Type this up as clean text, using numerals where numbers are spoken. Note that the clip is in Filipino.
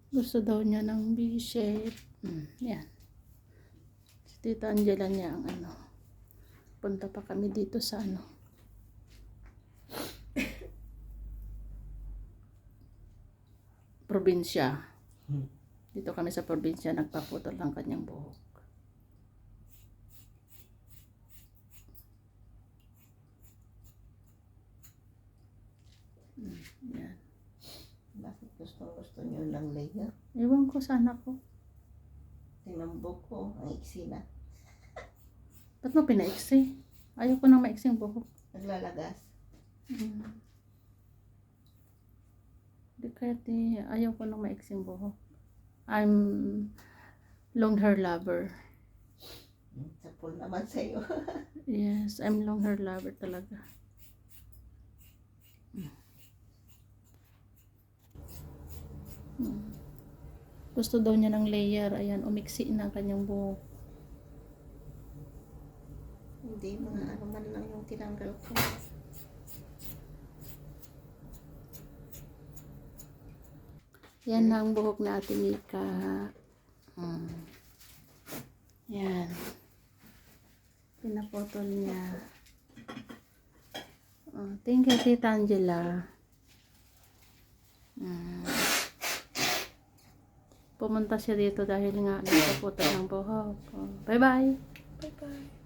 Gusto daw niya ng V-shape. Yan. Si Tita Angela niya ang ano. Punta pa kami dito sa ano. Probinsya. Dito kami sa probinsya, nagpaputol ng kanyang buhok. Yan. Bakit gusto nyo lang layer? Ewan ko sana ko. Tinambok ko, ang iksi na. Ba't mo pinaiksi? Ayaw ko nang maiksing buhok. Naglalagas. Di kaya ayaw ko nang maiksing buhok. I'm long hair lover. Sapol naman sa'yo. Yes, I'm long hair lover talaga. Gusto daw niya ng layer. Ayan, umiksi na kanyang buhok. Hindi, mga ano man lang yung tinanggal ko. Yan ang buhok na Ate Mika. Yan. Pinapotol niya. Thank you, Tita Angela. Pumunta siya dito dahil nga nagpaputol ng buhok. Bye-bye. Bye-bye.